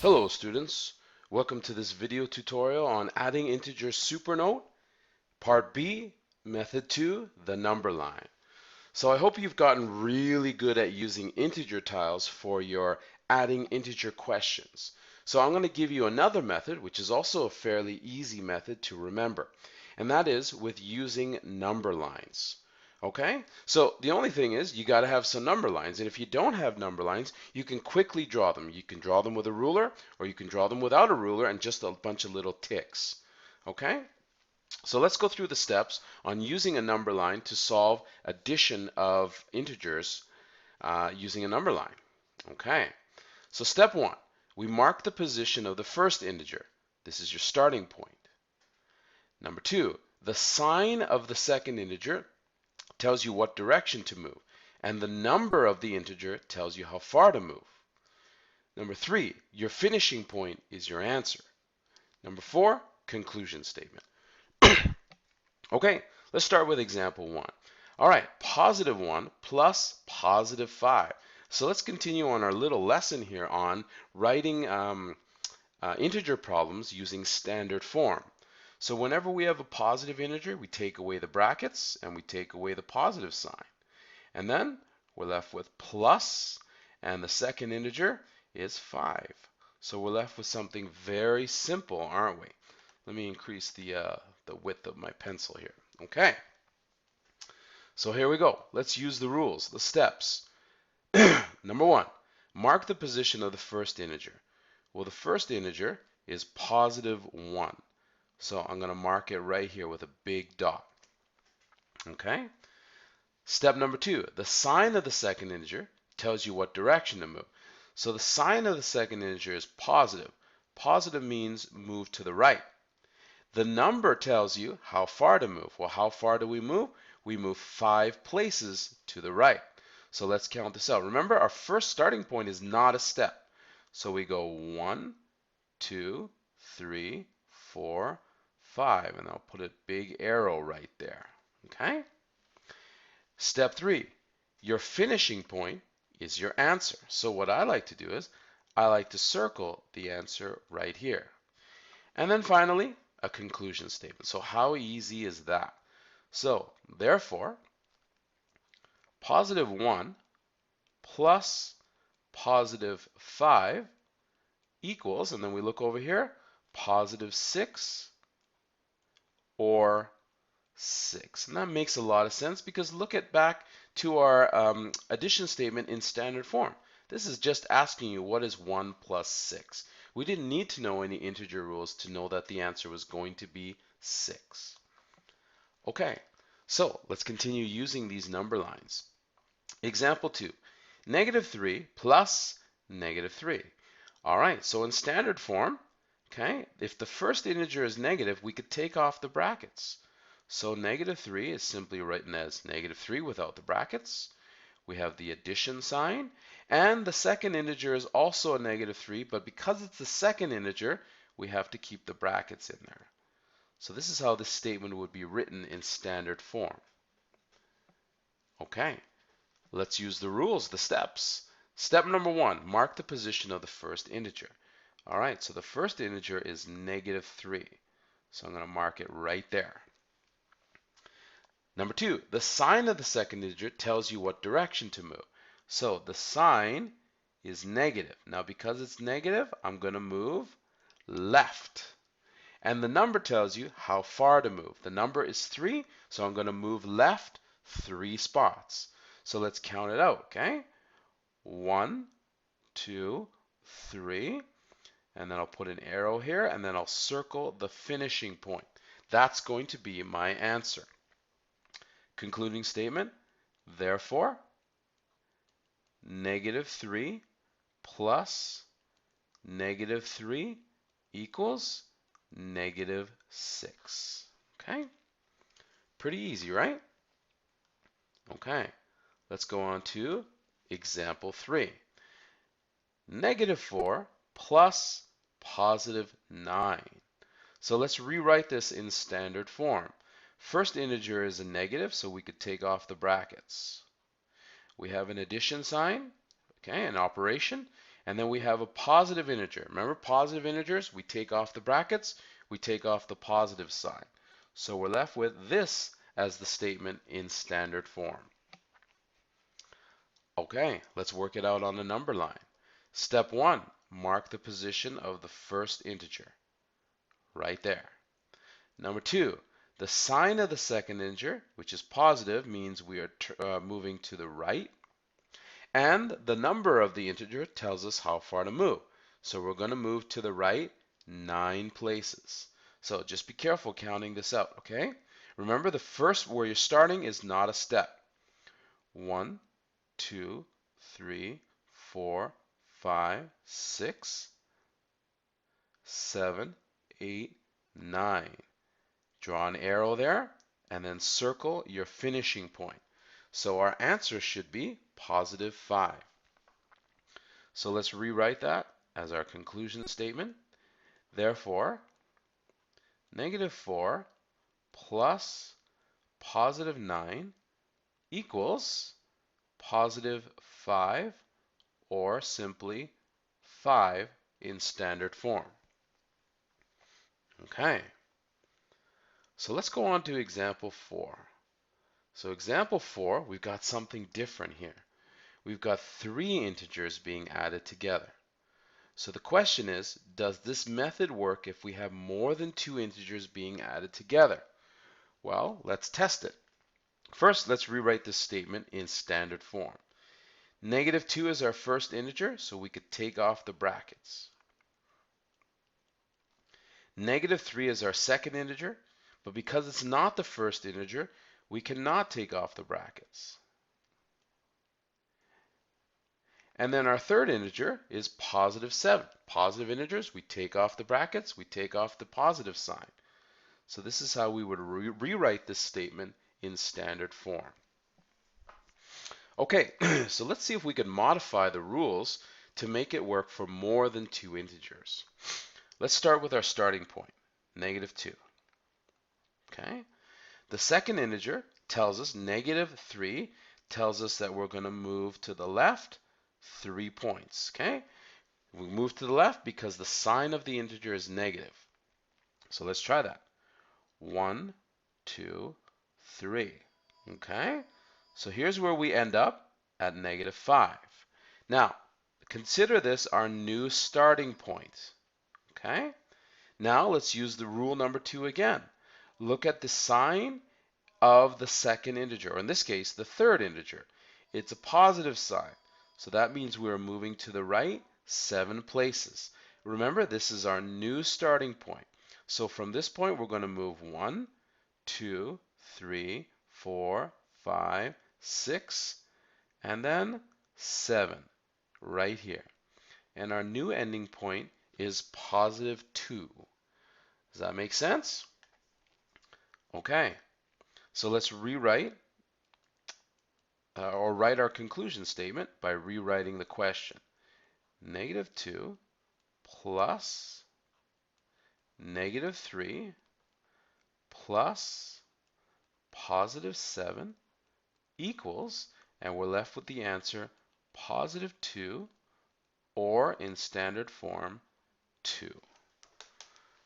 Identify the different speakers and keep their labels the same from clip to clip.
Speaker 1: Hello students, welcome to this video tutorial on adding integer supernote, part B, method 2, the number line. So I hope you've gotten really good at using integer tiles for your adding integer questions. So I'm going to give you another method, which is also a fairly easy method to remember, and that is with using number lines. Okay, so the only thing is you got to have some number lines, and if you don't have number lines, you can quickly draw them. You can draw them with a ruler, or you can draw them without a ruler and just a bunch of little ticks. Okay, so let's go through the steps on using a number line to solve addition of integers using a number line. Okay, so step one, we mark the position of the first integer. This is your starting point. Number two, the sign of the second integer tells you what direction to move, and the number of the integer tells you how far to move. Number three, your finishing point is your answer. Number four, conclusion statement. Okay, let's start with example one. All right, positive 1 plus positive 5. So let's continue on our little lesson here on writing integer problems using standard form. So whenever we have a positive integer, we take away the brackets and we take away the positive sign. And then we're left with plus, and the second integer is 5. So we're left with something very simple, aren't we? Let me increase the width of my pencil here. Okay. So here we go. Let's use the rules, the steps. Number one, mark the position of the first integer. Well, the first integer is positive 1. So I'm going to mark it right here with a big dot. Okay? Step number two, the sign of the second integer tells you what direction to move. So the sign of the second integer is positive. Positive means move to the right. The number tells you how far to move. Well, how far do we move? We move 5 places to the right. So let's count this out. Remember, our first starting point is not a step. So we go 1, 2, 3, 4, 5, and I'll put a big arrow right there. Okay? Step 3, your finishing point is your answer. So what I like to do is I like to circle the answer right here. And then finally, a conclusion statement. So how easy is that? So therefore, positive 1 plus positive 5 equals, and then we look over here, positive 6 or 6. And that makes a lot of sense because look at back to our addition statement in standard form. This is just asking you what is 1 plus 6. We didn't need to know any integer rules to know that the answer was going to be 6. Okay, so let's continue using these number lines. Example 2, negative 3 plus negative 3. All right, so in standard form, okay, if the first integer is negative, we could take off the brackets. So negative 3 is simply written as negative 3 without the brackets. We have the addition sign, and the second integer is also a negative 3, but because it's the second integer, we have to keep the brackets in there. So this is how this statement would be written in standard form. Okay, let's use the rules, the steps. Step number 1, mark the position of the first integer. All right, so the first integer is negative 3. So I'm going to mark it right there. Number 2, the sign of the second integer tells you what direction to move. So the sign is negative. Now because it's negative, I'm going to move left. And the number tells you how far to move. The number is 3, so I'm going to move left 3 spots. So let's count it out, okay? 1, 2, 3, and then I'll put an arrow here, and then I'll circle the finishing point. That's going to be my answer. Concluding statement, therefore, negative 3 plus negative 3 equals negative 6. Okay? Pretty easy, right? Okay, let's go on to example 3. Negative 4 plus positive 9. So let's rewrite this in standard form. First integer is a negative, so we could take off the brackets. We have an addition sign, okay, an operation, And then we have a positive integer. Remember, positive integers, we take off the brackets, we take off the positive sign. So we're left with this as the statement in standard form. Okay, let's work it out on the number line. Step 1, mark the position of the first integer, right there. Number 2, the sign of the second integer, which is positive, means we are moving to the right. And the number of the integer tells us how far to move. So we're going to move to the right 9 places. So just be careful counting this out, okay? Remember, the first where you're starting is not a step. 1, 2, 3, 4, 5, 6, 7, 8, 9. Draw an arrow there and then circle your finishing point. So our answer should be positive 5. So let's rewrite that as our conclusion statement. Therefore, negative 4 plus positive 9 equals positive 5, or simply 5 in standard form. Okay, so let's go on to example 4. So example 4, we've got something different here. We've got 3 integers being added together. So the question is, does this method work if we have more than 2 integers being added together? Well, let's test it. First, let's rewrite this statement in standard form. Negative 2 is our first integer, so we could take off the brackets. Negative 3 is our second integer, but because it's not the first integer, we cannot take off the brackets. And then our third integer is positive 7. Positive integers, we take off the brackets, we take off the positive sign. So this is how we would rewrite this statement in standard form. Okay, so let's see if we can modify the rules to make it work for more than 2 integers. Let's start with our starting point, negative 2. Okay, the second integer tells us, negative 3 tells us that we're going to move to the left 3 points. Okay, we move to the left because the sign of the integer is negative. So let's try that. 1, 2, 3. Okay, so here's where we end up at negative 5. Now, consider this our new starting point. Okay, now let's use the rule number 2 again. Look at the sign of the second integer, or in this case, the third integer. It's a positive sign, so that means we're moving to the right 7 places. Remember, this is our new starting point. So from this point, we're going to move 1, 2, 3, 4, 5, 6, and then 7 right here. And our new ending point is positive 2. Does that make sense? Okay, so let's rewrite or write our conclusion statement by rewriting the question. Negative 2 plus negative 3 plus positive 7 equals, and we're left with the answer positive 2, or in standard form 2.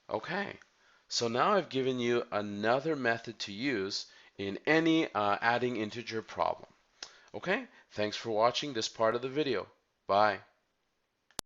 Speaker 1: Okay, so now I've given you another method to use in any adding integer problem. Okay, thanks for watching this part of the video. Bye.